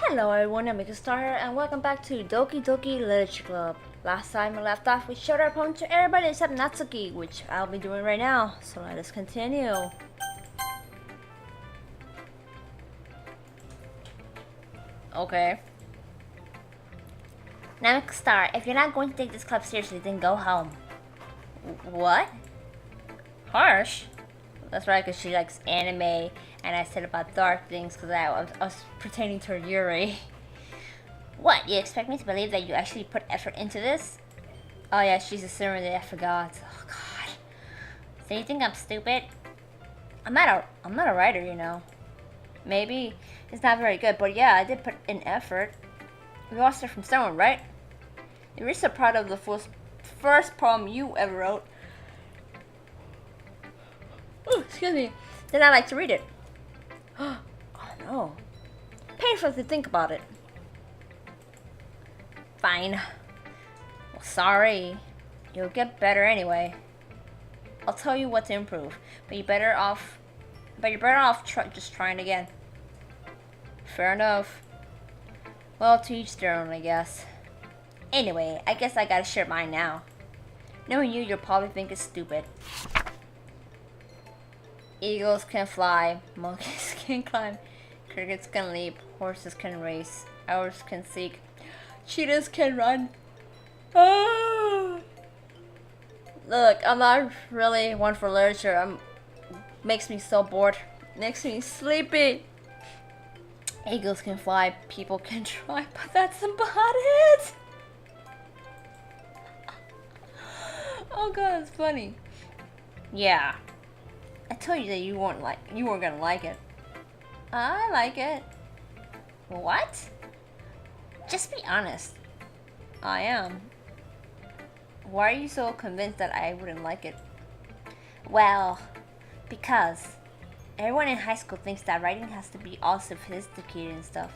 Hello everyone, I'm Monika here, and welcome back to Doki Doki Literature Club. Last time we left off, we showed our poem to everybody except Natsuki, which I'll be doing right now, so let us continue. Okay. Next star, if you're not going to take this club seriously, then go home. What? Harsh? That's right, because she likes anime, and I said about dark things because I was pertaining to Yuri. What, you expect me to believe that you actually put effort into this? Oh yeah, she's a servant, I forgot. Oh god. So you think I'm stupid? I'm not a writer, you know. Maybe it's not very good, but yeah, I did put in effort. We all start from someone, right? You're so proud of the first poem you ever wrote. Oh, excuse me. Then I like to read it. Oh no. Painful to think about it. Fine. Well, sorry. You'll get better anyway. I'll tell you what to improve, but you're better off just trying again. Fair enough. Well, to each their own, I guess. Anyway, I guess I gotta share mine now. Knowing you'll probably think it's stupid. Eagles can fly, monkeys can climb, crickets can leap, horses can race, owls can seek, cheetahs can run. Ah. Look, I'm not really one for literature. Makes me so bored. Makes me sleepy. Eagles can fly, people can try, but that's about it. Oh god, it's funny. Yeah, I told you that you weren't gonna like it. I like it. What? Just be honest. I am. Why are you so convinced that I wouldn't like it? Well, because everyone in high school thinks that writing has to be all sophisticated and stuff.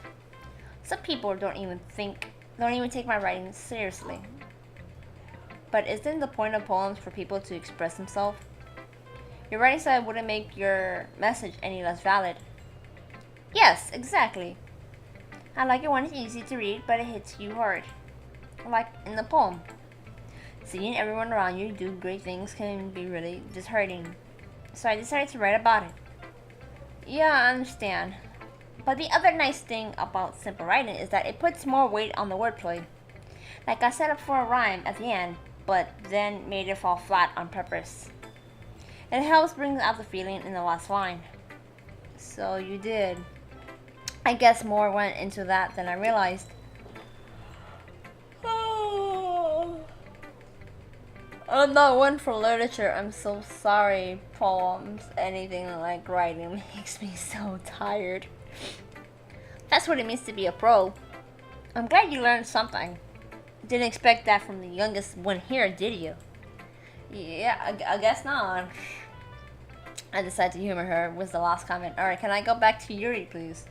Some people don't even take my writing seriously. But isn't the point of poems for people to express themselves? Your writing style wouldn't make your message any less valid. Yes, exactly. I like it when it's easy to read, but it hits you hard. Like in the poem. Seeing everyone around you do great things can be really disheartening. So I decided to write about it. Yeah, I understand. But the other nice thing about simple writing is that it puts more weight on the wordplay. Like I set up for a rhyme at the end, but then made it fall flat on purpose. It helps bring out the feeling in the last line. So you did. I guess more went into that than I realized. I'm not one for literature. I'm so sorry. Poems, anything like writing makes me so tired. That's what it means to be a pro. I'm glad you learned something. Didn't expect that from the youngest one here, did you? Yeah, I guess not. I decided to humor her with the last comment. Alright, can I go back to Yuri, please?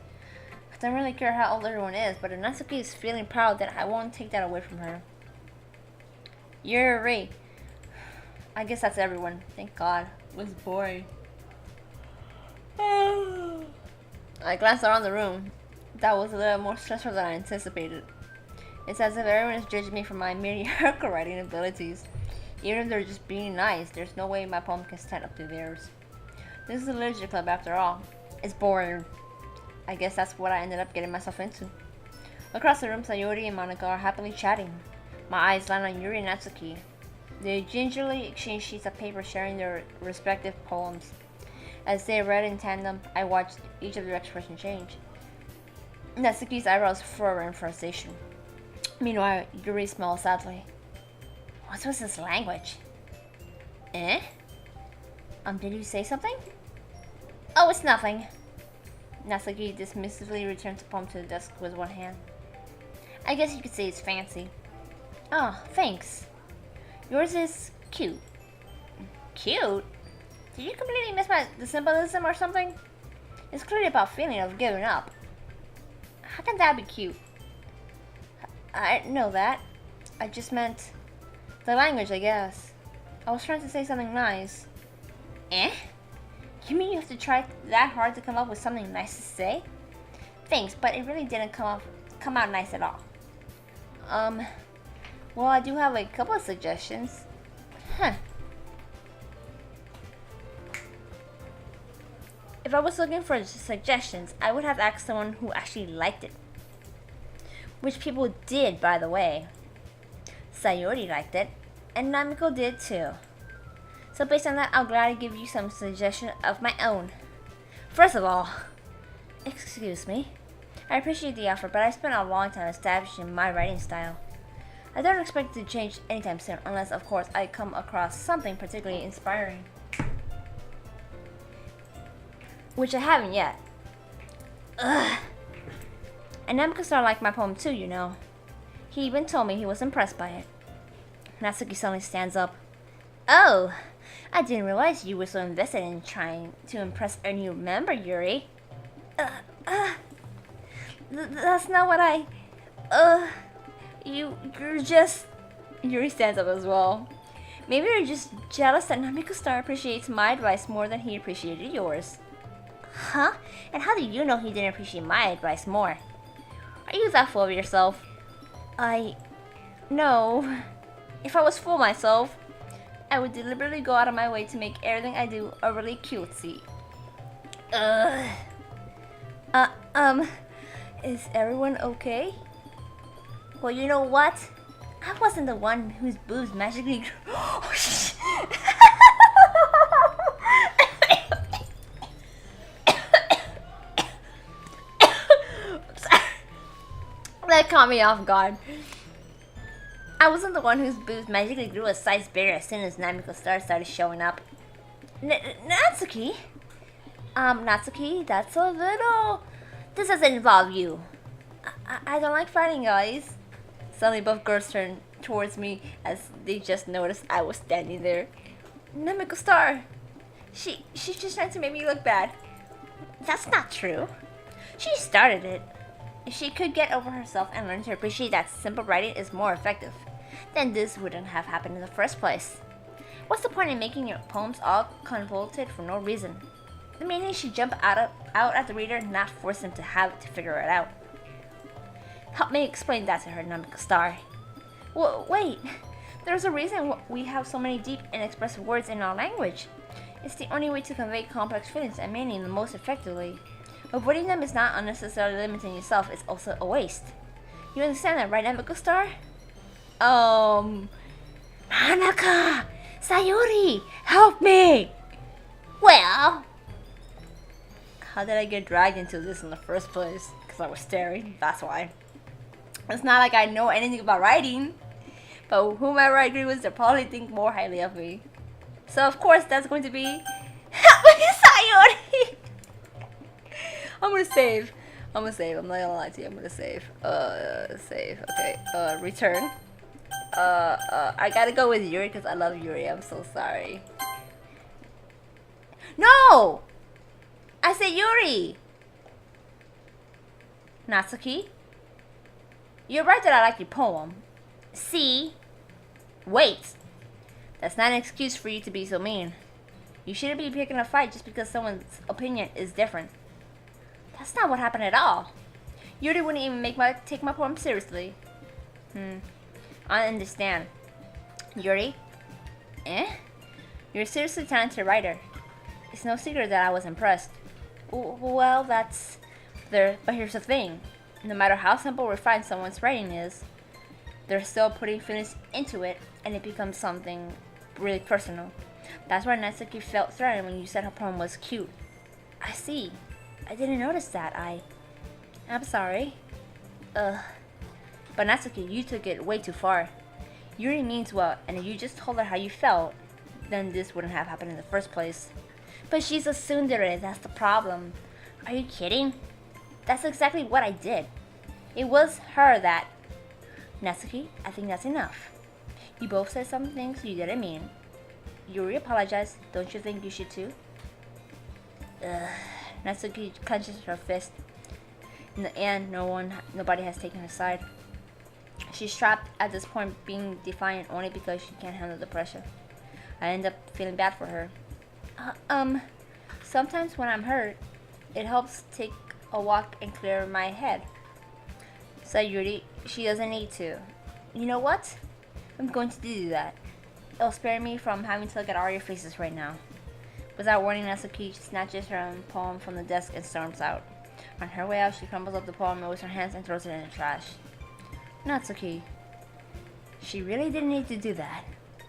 I don't really care how old everyone is, but if Natsuki is feeling proud, then I won't take that away from her. Yuri. I guess that's everyone. Thank God. It was boring. I glanced around the room. That was a little more stressful than I anticipated. It's as if everyone is judging me for my mediocre writing abilities. Even if they're just being nice, there's no way my poem can stand up to theirs. This is a literature club after all. It's boring. I guess that's what I ended up getting myself into. Across the room, Sayori and Monika are happily chatting. My eyes land on Yuri and Natsuki. They gingerly exchange sheets of paper sharing their respective poems. As they read in tandem, I watched each of their expressions change. Natsuki's eyebrows furrow in frustration. Meanwhile, Yuri smiled sadly. What was this language? Eh? Did you say something? Oh, it's nothing. Natsuki dismissively returned the poem to the desk with one hand. I guess you could say it's fancy. Oh, thanks. Yours is cute. Cute? Did you completely miss the symbolism or something? It's clearly about feeling of giving up. How can that be cute? I didn't know that. I just meant the language, I guess. I was trying to say something nice. Eh? You mean you have to try that hard to come up with something nice to say? Thanks, but it really didn't come out nice at all. Well, I do have a couple of suggestions. Huh. If I was looking for suggestions, I would have asked someone who actually liked it. Which people did, by the way. Sayori liked it, and Namiko did too. So based on that, I'll gladly give you some suggestions of my own. First of all, excuse me. I appreciate the offer, but I spent a long time establishing my writing style. I don't expect it to change anytime soon, unless, of course, I come across something particularly inspiring. Which I haven't yet. Ugh. And Namiko liked my poem too, you know. He even told me he was impressed by it. Natsuki suddenly stands up. Oh, I didn't realize you were so invested in trying to impress a new member, Yuri. That's not what I... You're just... Yuri stands up as well. Maybe you're just jealous that Namiko appreciates my advice more than he appreciated yours. Huh? And how do you know he didn't appreciate my advice more? Are you that full of yourself? No. If I was full of myself, I would deliberately go out of my way to make everything I do overly cutesy. Is everyone okay? Well, you know what? I wasn't the one whose boobs magically grew. Oh, shit. That caught me off guard. I wasn't the one whose boobs magically grew a size bigger as soon as Namiko started showing up. Natsuki? Natsuki, that's a little... This doesn't involve you. I don't like fighting, guys. Suddenly both girls turned towards me as they just noticed I was standing there. Namiko she's just trying to make me look bad. That's not true. She started it. If she could get over herself and learn to appreciate that simple writing is more effective, then this wouldn't have happened in the first place. What's the point in making your poems all convoluted for no reason? The meaning should jump out at the reader, not force them to have to figure it out. Help me explain that to her, Namiko. Wait, there's a reason we have so many deep and expressive words in our language. It's the only way to convey complex feelings and meaning the most effectively. Avoiding them is not unnecessarily limiting yourself, it's also a waste. You understand that, right, Namiko? Monika! Sayori! Help me! Well... How did I get dragged into this in the first place? Because I was staring, that's why. It's not like I know anything about writing. But whomever I agree with, they'll probably think more highly of me. So of course that's going to be... Help me, Sayori! I'm gonna save. I'm not gonna lie to you, I'm gonna save. Save, okay. Return. I gotta go with Yuri because I love Yuri, I'm so sorry. No! I said Yuri! Natsuki? You're right that I like your poem. See? Wait! That's not an excuse for you to be so mean. You shouldn't be picking a fight just because someone's opinion is different. That's not what happened at all. Yuri wouldn't even take my poem seriously. I understand. Yuri? You're a seriously talented writer. It's no secret that I was impressed. Well, that's... But here's the thing. No matter how simple or refined someone's writing is, they're still putting feelings into it, and it becomes something really personal. That's why Natsuki felt threatened when you said her poem was cute. I see. I didn't notice that. I'm sorry. But Natsuki, you took it way too far. Yuri means well, and if you just told her how you felt, then this wouldn't have happened in the first place. But she's a tsundere, that's the problem. Are you kidding? That's exactly what I did. It was her that... Natsuki, I think that's enough. You both said some things you didn't mean. Yuri apologized. Don't you think you should too? Natsuki clenches her fist. In the end, nobody has taken her side. She's trapped at this point, being defiant only because she can't handle the pressure. I end up feeling bad for her. Sometimes when I'm hurt, it helps take a walk and clear my head. Sayori, she doesn't need to. You know what? I'm going to do that. It'll spare me from having to look at all your faces right now. Without warning, Natsuki snatches her poem from the desk and storms out. On her way out, she crumbles up the poem, moves her hands, and throws it in the trash. Natsuki. She really didn't need to do that.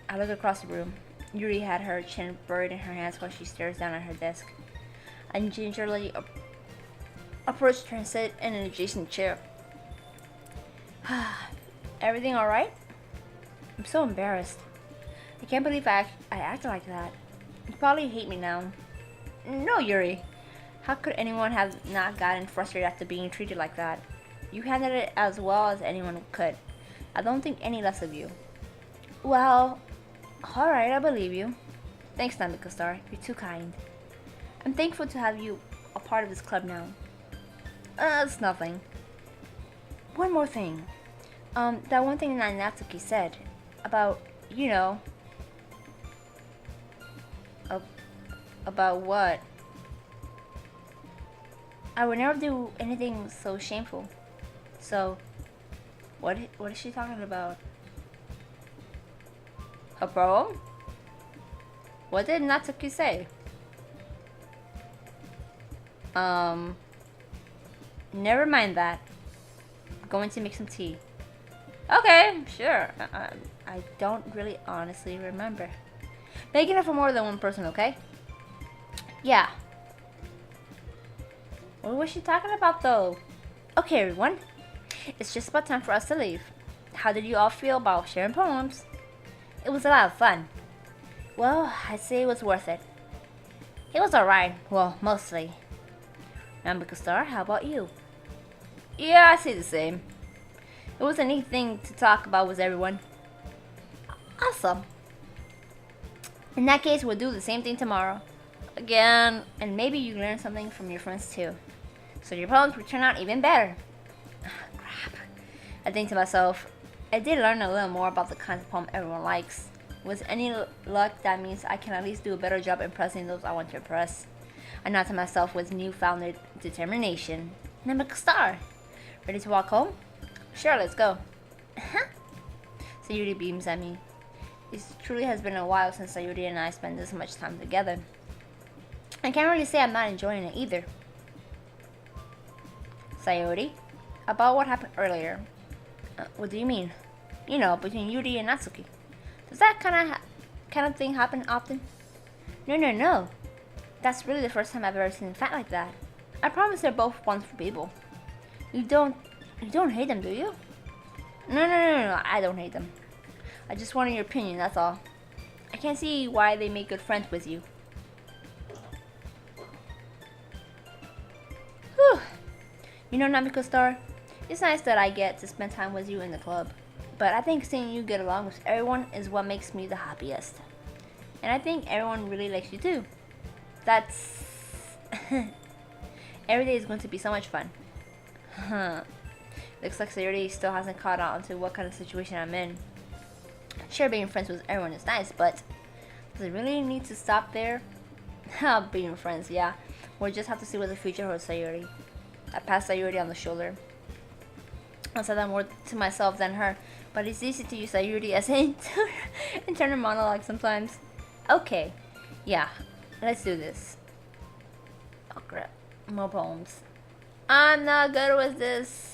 I look across the room. Yuri had her chin buried in her hands while she stares down at her desk. I gingerly approached her and sat in an adjacent chair. Everything alright? I'm so embarrassed. I can't believe I acted like that. You probably hate me now. No, Yuri. How could anyone have not gotten frustrated after being treated like that? You handled it as well as anyone could. I don't think any less of you. Well, alright, I believe you. Thanks, Namika Star. You're too kind. I'm thankful to have you a part of this club now. It's nothing. One more thing. That one thing that Natsuki said about, you know... About what? I would never do anything so shameful. So, what is she talking about? A poem? What did Natsuki say? Never mind that. I'm going to make some tea. Okay, sure. I don't really honestly remember. Make it for more than one person, okay? Yeah. What was she talking about though? Okay, everyone. It's just about time for us to leave. How did you all feel about sharing poems? It was a lot of fun. Well, I'd say it was worth it. It was alright. Well, mostly. Namika Star, how about you? Yeah, I say the same. It was a neat thing to talk about with everyone. Awesome. In that case, we'll do the same thing tomorrow. Again, and maybe you learn something from your friends too. So your poems will turn out even better. Crap. I think to myself, I did learn a little more about the kinds of poem everyone likes. With any luck, that means I can at least do a better job impressing those I want to impress. I nod to myself with newfound determination. Namika Star, ready to walk home? Sure, let's go. Sayori beams at me. It truly has been a while since Sayori and I spent this much time together. I can't really say I'm not enjoying it either. Sayori, about what happened earlier. What do you mean? You know, between Yuri and Natsuki. Does that kind of thing happen often? No. That's really the first time I've ever seen them fight like that. I promise they're both wonderful people. You don't hate them, do you? No, I don't hate them. I just wanted your opinion, that's all. I can't see why they make good friends with you. Whew. You know, Namiko Star, it's nice that I get to spend time with you in the club. But I think seeing you get along with everyone is what makes me the happiest. And I think everyone really likes you too. That's... Every day is going to be so much fun. Looks like Sayori still hasn't caught on to what kind of situation I'm in. Sure, being friends with everyone is nice, but does it really need to stop there? Being friends, yeah. We'll just have to see what the future holds, Sayori. I passed Sayori on the shoulder. I said that more to myself than her, but it's easy to use Sayori as an internal monologue sometimes. Okay, yeah, let's do this. Oh crap, more poems. I'm not good with this.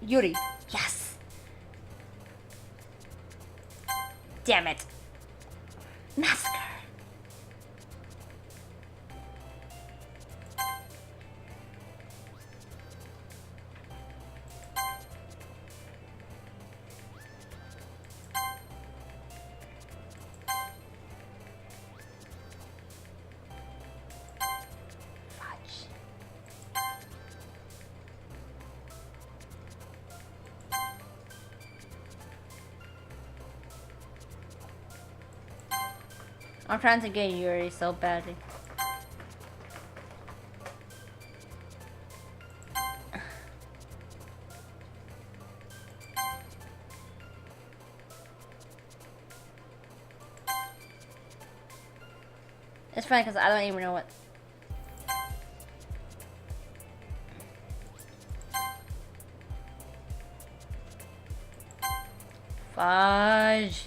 Yuri, yes. Damn it. Massacre. I'm trying to get Yuri so badly. It's funny because I don't even know what Fudge.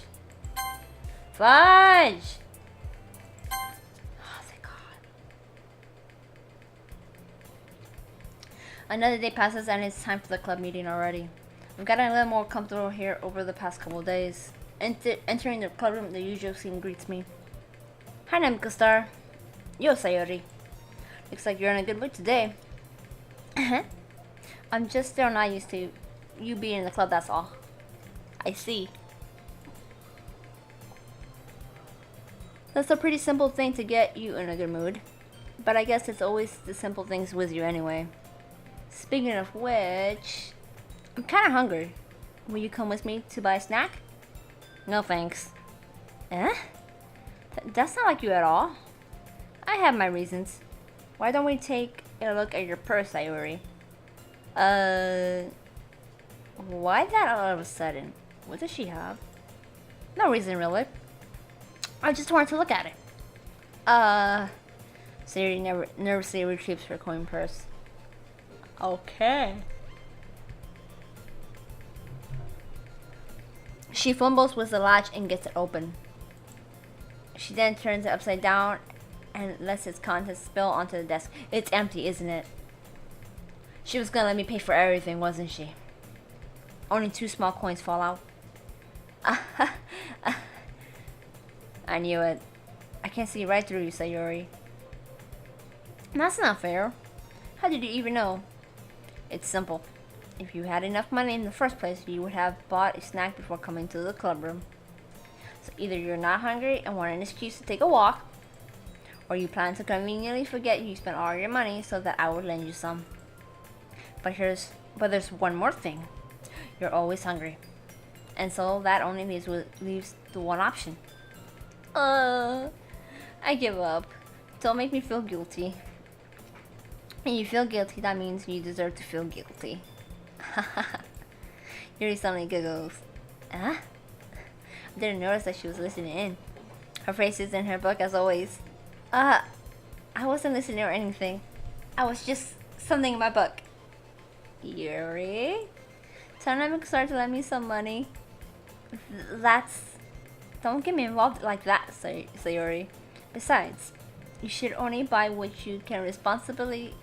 Fudge! Oh, thank God. Another day passes and it's time for the club meeting already. I've gotten a little more comfortable here over the past couple of days. Entering the club room, the usual scene greets me. Hi, Namco Star. Yo, Sayori. Looks like you're in a good mood today. I'm just still not used to you being in the club, that's all. I see. That's a pretty simple thing to get you in a good mood. But I guess it's always the simple things with you anyway. Speaking of which, I'm kinda hungry. Will you come with me to buy a snack? No thanks. Eh? That's not like you at all. I have my reasons. Why don't we take a look at your purse, Sayori? Why that all of a sudden? What does she have? No reason really. I just wanted to look at it. Sayori nervously retrieves her coin purse. Okay. She fumbles with the latch and gets it open. She then turns it upside down and lets its contents spill onto the desk. It's empty, isn't it? She was gonna let me pay for everything, wasn't she? Only 2 small coins fall out. I knew it. I can't see right through you, Sayori. That's not fair. How did you even know? It's simple. If you had enough money in the first place, you would have bought a snack before coming to the club room. So either you're not hungry and want an excuse to take a walk, or you plan to conveniently forget you spent all your money so that I would lend you some. But there's one more thing. You're always hungry. And so that only leaves the one option. I give up. Don't make me feel guilty. And you feel guilty, that means you deserve to feel guilty. Yuri suddenly giggles. Huh? I didn't notice that she was listening in. Her face is in her book as always. I wasn't listening or anything. I was just something in my book. Yuri? Tell them to start to lend me some money. Don't get me involved like that, Sayori. Besides, you should only buy what you can responsibly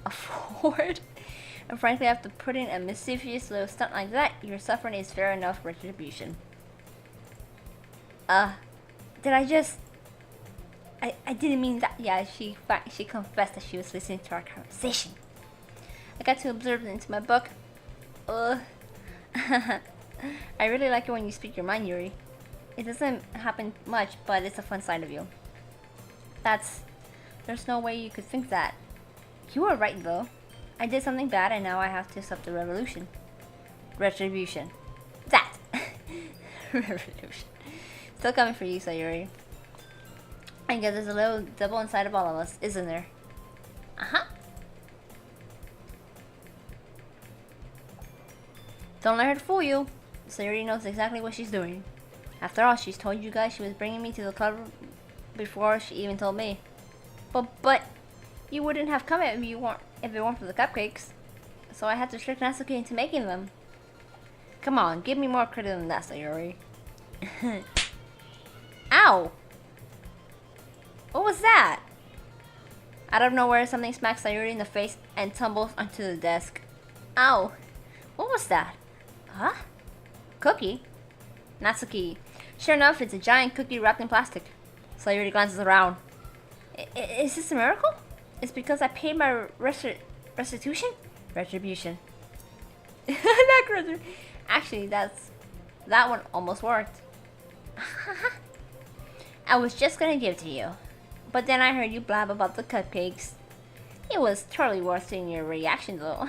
afford. And frankly, after putting a mischievous little stunt like that, your suffering is fair enough retribution. Did I just... I didn't mean that. Yeah, she confessed that she was listening to our conversation. I got to observe it into my book. I really like it when you speak your mind, Yuri. It doesn't happen much, but it's a fun side of you. There's no way you could think that. You were right, though. I did something bad, and now I have to suffer retribution. That! Revolution. Still coming for you, Sayori. I guess there's a little devil inside of all of us, isn't there? Uh-huh. Don't let her fool you. Sayori knows exactly what she's doing. After all, she's told you guys she was bringing me to the club before she even told me. But you wouldn't have come if it weren't for the cupcakes. So I had to trick Natsuki into making them. Come on, give me more credit than that, Sayori. Ow! What was that? Out of nowhere, something smacks Sayori in the face and tumbles onto the desk. Ow! What was that? Huh? Cookie? Natsuki. Sure enough, it's a giant cookie wrapped in plastic. Sayori glances around. Is this a miracle? It's because I paid my restitution? Retribution. Actually, that one almost worked. I was just gonna give it to you. But then I heard you blab about the cupcakes. It was totally worth seeing your reaction though.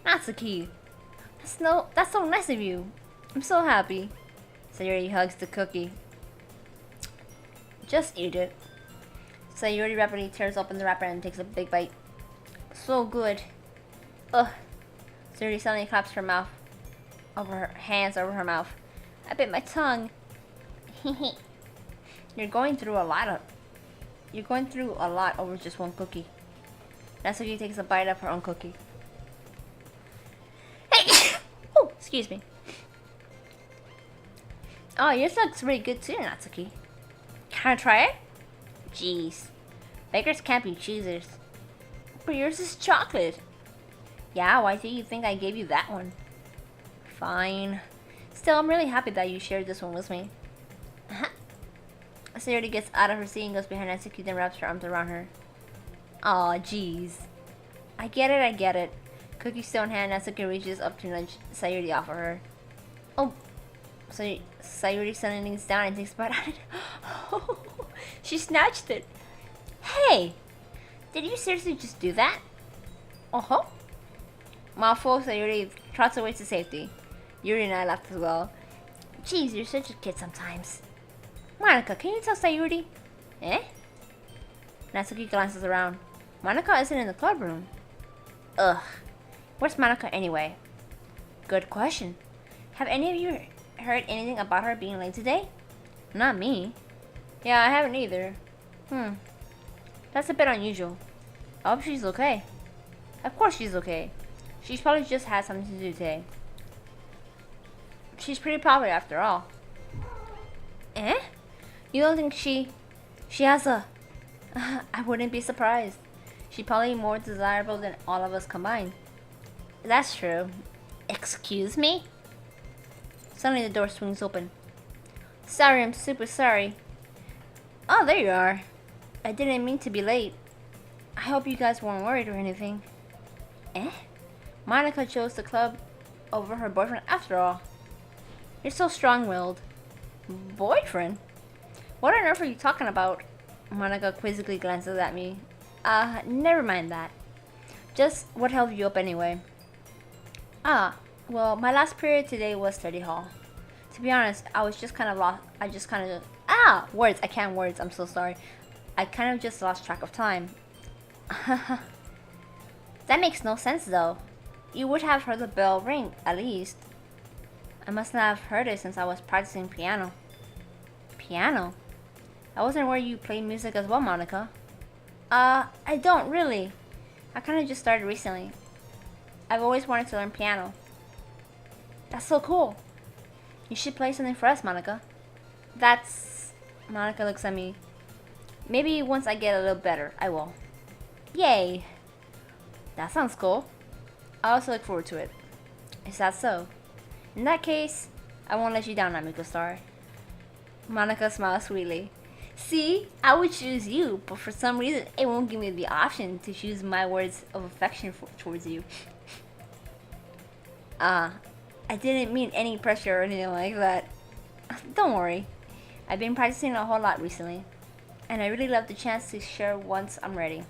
Natsuki. That's so nice of you. I'm so happy. Sayori hugs the cookie. Just eat it. Sayori rapidly tears open the wrapper and takes a big bite. So good. Ugh. Sayori suddenly claps her hands over her mouth. I bit my tongue. You're going through a lot over just one cookie. Natsuki takes a bite of her own cookie. Hey! Oh, excuse me. Oh, yours looks really good too, Natsuki. Can I try it? Jeez. Beggars can't be choosers. But yours is chocolate. Yeah, why do you think I gave you that one? Fine. Still, I'm really happy that you shared this one with me. Sayori gets out of her seat and goes behind Natsuki, then wraps her arms around her. Aw, jeez. I get it. Cookie still in hand, Natsuki reaches up to nudge Sayori off of her. Oh, so Sayori suddenly leans down and takes a bite at it. She snatched it. Hey, did you seriously just do that? Uh-huh. Mouthful, Sayori trots away to safety. Yuri and I laughed as well. Jeez, you're such a kid sometimes. Monika, can you tell Sayori? Eh? Natsuki glances around. Monika isn't in the club room. Ugh. Where's Monika anyway? Good question. Have any of you heard anything about her being late today? Not me. Yeah, I haven't either. That's a bit unusual. I hope she's okay. Of course she's okay. She's probably just had something to do today. She's pretty popular after all. Eh? You don't think she has a... I wouldn't be surprised. She's probably more desirable than all of us combined. That's true. Excuse me? Suddenly the door swings open. Sorry, I'm super sorry. Oh, there you are. I didn't mean to be late. I hope you guys weren't worried or anything. Eh? Monika chose the club over her boyfriend after all. You're so strong-willed. Boyfriend? What on earth are you talking about? Monika quizzically glances at me. Never mind that. Just what held you up anyway? Well, my last period today was study hall. To be honest, I was just kind of lost. Words. I can't words. I'm so sorry. I kind of just lost track of time. That makes no sense though. You would have heard the bell ring, at least. I must not have heard it since I was practicing piano. Piano? I wasn't where you play music as well, Monika. I don't really. I kind of just started recently. I've always wanted to learn piano. That's so cool. You should play something for us, Monika. Monika looks at me. Maybe once I get a little better, I will. Yay. That sounds cool. I also look forward to it. Is that so? In that case, I won't let you down, Amigo Star. Monika smiles sweetly. See, I would choose you, but for some reason, it won't give me the option to choose my words of affection towards you. I didn't mean any pressure or anything like that. Don't worry. I've been practicing a whole lot recently, and I really love the chance to share once I'm ready.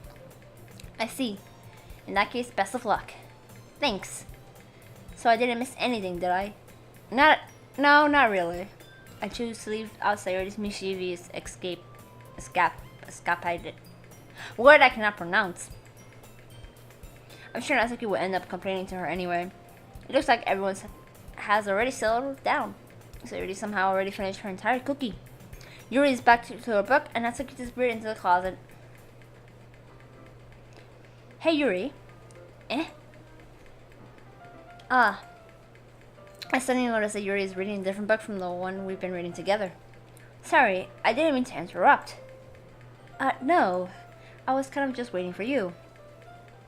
I see. In that case, best of luck. Thanks. So I didn't miss anything, did I? No, not really. I choose to leave out Sayori's mischievous escapade. Word I cannot pronounce. I'm sure Natsuki will end up complaining to her anyway. It looks like everyone has already settled down. Sayori somehow already finished her entire cookie. Yuri is back to her book, and Natsuki disappeared into the closet. Hey, Yuri. Eh? I suddenly noticed that Yuri is reading a different book from the one we've been reading together. Sorry, I didn't mean to interrupt. No. I was kind of just waiting for you.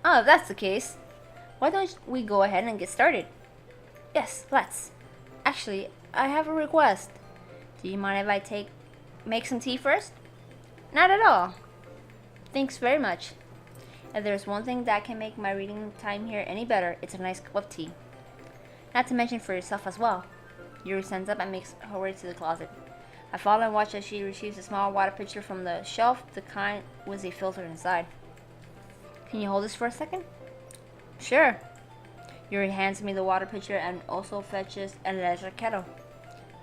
Oh, if that's the case, why don't we go ahead and get started? Yes, let's. Actually, I have a request. Do you mind if I make some tea first? Not at all. Thanks very much. If there's one thing that can make my reading time here any better, it's a nice cup of tea. Not to mention for yourself as well. Yuri stands up and makes her way to the closet. I follow and watch as she retrieves a small water pitcher from the shelf, the kind with a filter inside. Can you hold this for a second? Sure. Yuri hands me the water pitcher and also fetches an electric kettle.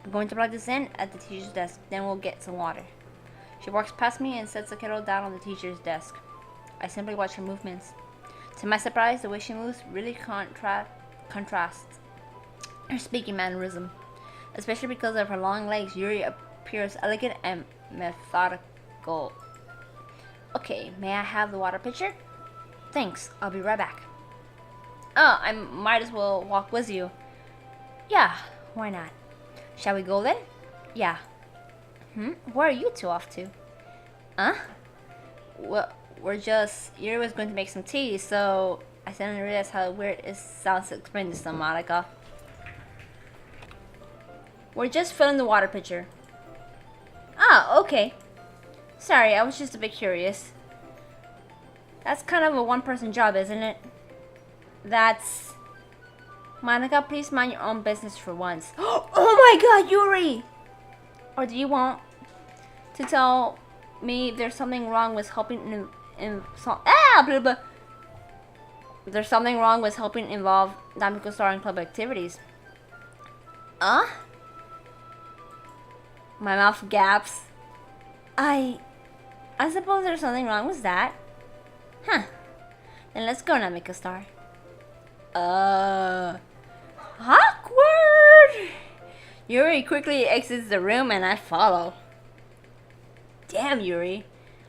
I'm going to plug this in at the teacher's desk, then we'll get some water. She walks past me and sets the kettle down on the teacher's desk. I simply watch her movements. To my surprise, the way she moves really contrasts her speaking mannerism. Especially because of her long legs, Yuri appears elegant and methodical. Okay, may I have the water pitcher? Thanks, I'll be right back. Oh, I might as well walk with you. Yeah, why not? Shall we go then? Yeah. Where are you two off to? Huh? Well, Yuri was going to make some tea, so I suddenly realized how weird it sounds to explain this to Monika. We're just filling the water pitcher. Ah, okay. Sorry, I was just a bit curious. That's kind of a one-person job, isn't it? That's... Monika, please mind your own business for once. Oh my god, Yuri! Or do you want to tell me there's something wrong with helping blah, blah. There's something wrong with helping involve Namiko Star in club activities. Huh? My mouth gaps. I suppose there's something wrong with that. Huh. Then let's go, Namiko Star. Awkward! Yuri quickly exits the room and I follow. Damn, Yuri.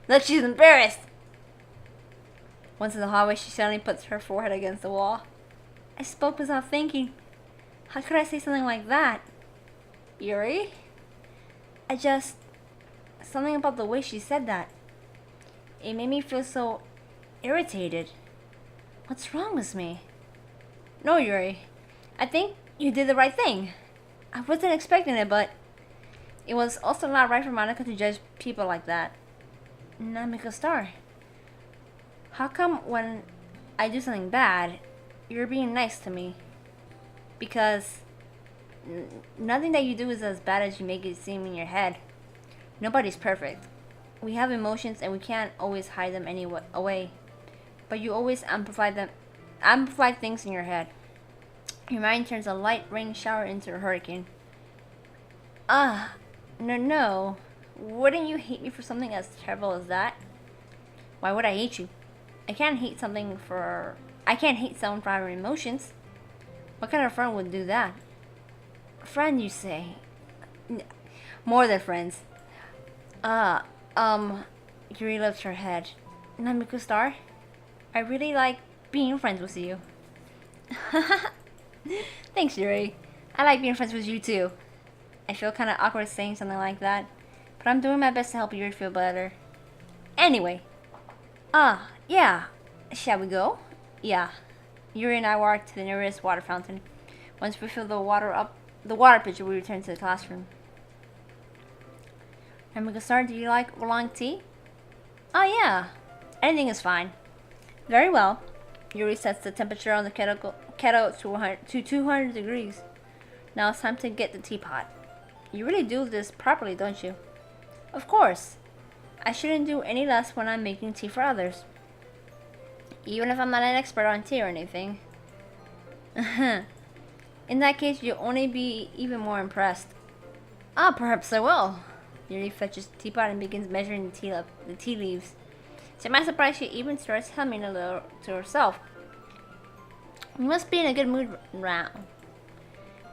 Look, she's embarrassed. Once in the hallway, she suddenly puts her forehead against the wall. I spoke without thinking. How could I say something like that? Yuri? Something about the way she said that. It made me feel so irritated. What's wrong with me? No, Yuri. I think you did the right thing. I wasn't expecting it, but it was also not right for Monika to judge people like that. Namiko Star. How come when I do something bad, you're being nice to me? Because nothing that you do is as bad as you make it seem in your head. Nobody's perfect. We have emotions and we can't always hide them away. But you always amplify things in your head. Your mind turns a light rain shower into a hurricane. No. Wouldn't you hate me for something as terrible as that? Why would I hate you? I can't hate someone for having emotions. What kind of friend would do that? Friend, you say? More than friends. Yuri lifts her head. Namiko Star, I really like being friends with you. Thanks, Yuri. I like being friends with you too. I feel kind of awkward saying something like that, but I'm doing my best to help Yuri feel better. Anyway. Yeah. Shall we go? Yeah. Yuri and I walk to the nearest water fountain. Once we fill the water pitcher, we return to the classroom. Namiko Star, do you like oolong tea? Oh yeah. Anything is fine. Very well. Yuri sets the temperature on the kettle to 200 degrees. Now it's time to get the teapot. You really do this properly, don't you? Of course. I shouldn't do any less when I'm making tea for others. Even if I'm not an expert on tea or anything. In that case, you'll only be even more impressed. Perhaps I will. Yuri fetches the teapot and begins measuring the tea leaves. To my surprise, she even starts humming a little to herself. You must be in a good mood now.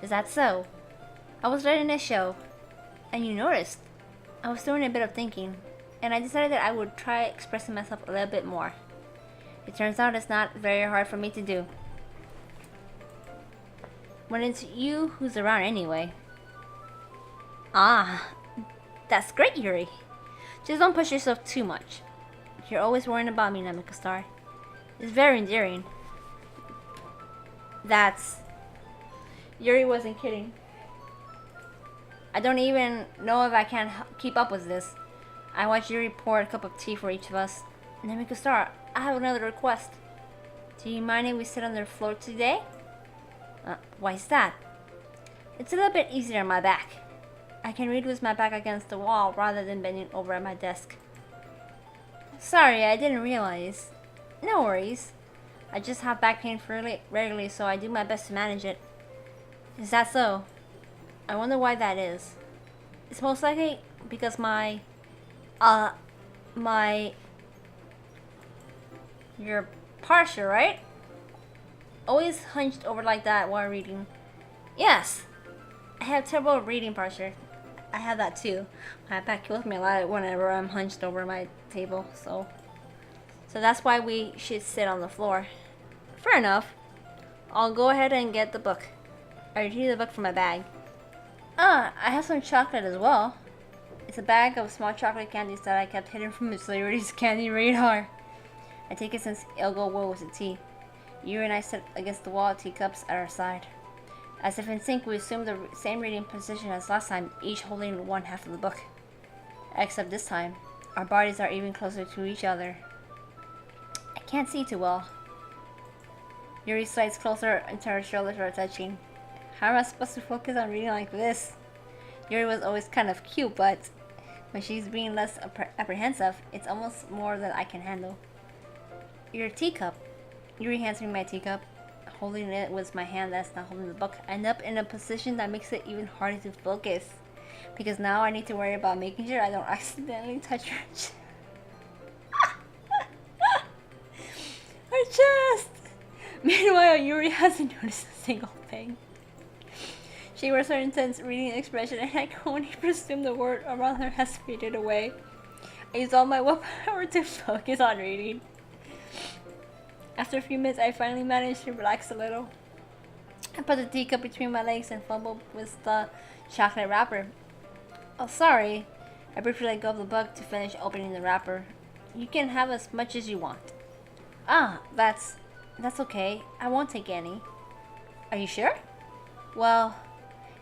Is that so? I was letting it show, and you noticed. I was doing a bit of thinking, and I decided that I would try expressing myself a little bit more. It turns out it's not very hard for me to do. When it's you who's around anyway. That's great, Yuri. Just don't push yourself too much. You're always worrying about me, Namiko Star. It's very endearing. Yuri wasn't kidding. I don't even know if I can keep up with this. I watched Yuri pour a cup of tea for each of us. Namiko Star, I have another request. Do you mind if we sit on the floor today? Why is that? It's a little bit easier on my back. I can read with my back against the wall rather than bending over at my desk. Sorry, I didn't realize. No worries. I just have back pain regularly, so I do my best to manage it. Is that so? I wonder why that is. It's most likely because your posture, right? Always hunched over like that while reading. Yes. I have terrible reading posture. I have that too. My back kills me a lot whenever I'm hunched over my table, so that's why we should sit on the floor. Fair enough. I'll go ahead and get the book. I retrieve the book from my bag. Ah, I have some chocolate as well. It's a bag of small chocolate candies that I kept hidden from Miss Sayori's candy radar. I take it since it'll go well with the tea. Yuri and I sit against the wall, teacups at our side. As if in sync, we assume the same reading position as last time, each holding one half of the book. Except this time, our bodies are even closer to each other. I can't see too well. Yuri slides closer until her shoulders are touching. How am I supposed to focus on reading like this? Yuri was always kind of cute, but when she's being less apprehensive, it's almost more than I can handle. Your teacup. Yuri hands me my teacup. Holding it with my hand that's not holding the book. I end up in a position that makes it even harder to focus. Because now I need to worry about making sure I don't accidentally touch her her chest. Meanwhile, Yuri hasn't noticed a single thing. She wears her intense reading expression and I can only presume the word around her has faded away. I use all my willpower to focus on reading. After a few minutes, I finally managed to relax a little. I put the teacup between my legs and fumbled with the chocolate wrapper. Oh, sorry. I briefly let go of the book to finish opening the wrapper. You can have as much as you want. Ah, that's okay. I won't take any. Are you sure? Well,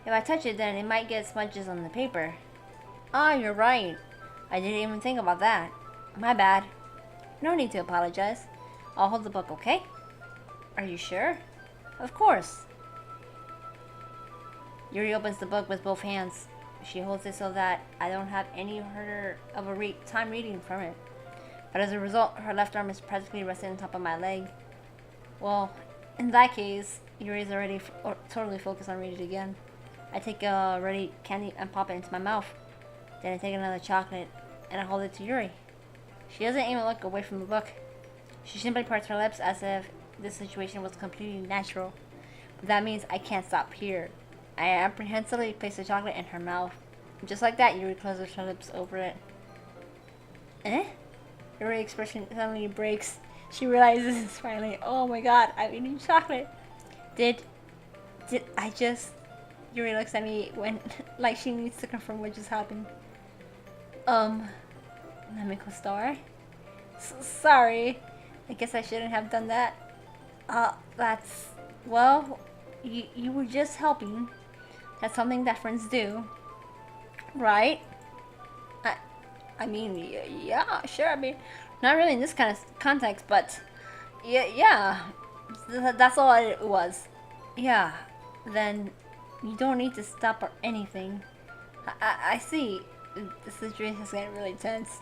if I touch it, then it might get smudges on the paper. Ah, you're right. I didn't even think about that. My bad. No need to apologize. I'll hold the book, okay? Are you sure? Of course. Yuri opens the book with both hands. She holds it so that I don't have any harder of a time reading from it. But as a result, her left arm is practically resting on top of my leg. Well, in that case, Yuri's already totally focused on reading again. I take a ready candy and pop it into my mouth. Then I take another chocolate and I hold it to Yuri. She doesn't even look away from the book. She simply parts her lips as if this situation was completely natural. But that means I can't stop here. I apprehensively place the chocolate in her mouth. Just like that, Yuri closes her lips over it. Eh? Yuri's expression suddenly breaks. She realizes finally, oh my god, I'm eating chocolate. Did I just... Yuri looks at me when, like she needs to confirm what just happened. Let me co-star. Sorry. I guess I shouldn't have done that. Well, you were just helping. That's something that friends do. Right? I mean, yeah, sure. I mean, not really in this kind of context, but yeah. That's all it was. Yeah. Then you don't need to stop or anything. I see. The situation is getting really tense.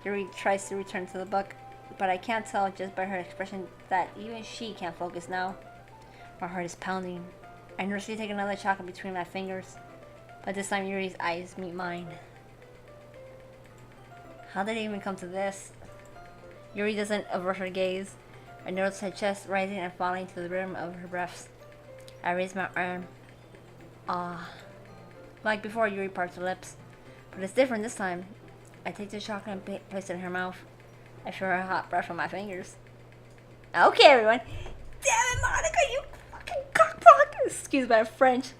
Yuri tries to return to the book, but I can't tell just by her expression that even she can't focus now. My heart is pounding. I nervously take another chocolate between my fingers, but this time Yuri's eyes meet mine. How did it even come to this? Yuri doesn't avert her gaze. I notice her chest rising and falling to the rhythm of her breaths. I raise my arm. Like before, Yuri parts her lips. But it's different this time. I take the chocolate and place it in her mouth. I feel her hot breath on my fingers. Okay, everyone. Damn it, Monika, you fucking cockblock! Excuse my French.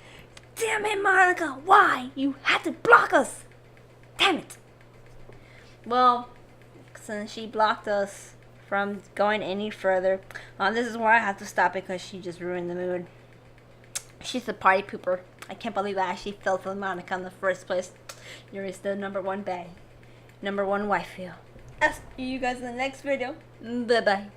Damn it, Monika, why? You had to block us! Damn it! Well, since she blocked us from going any further, this is where I have to stop because she just ruined the mood. She's a party pooper. I can't believe I actually fell for Monika in the first place. Yuri's the #1 bae. #1 waifu. I'll see you guys in the next video. Bye bye.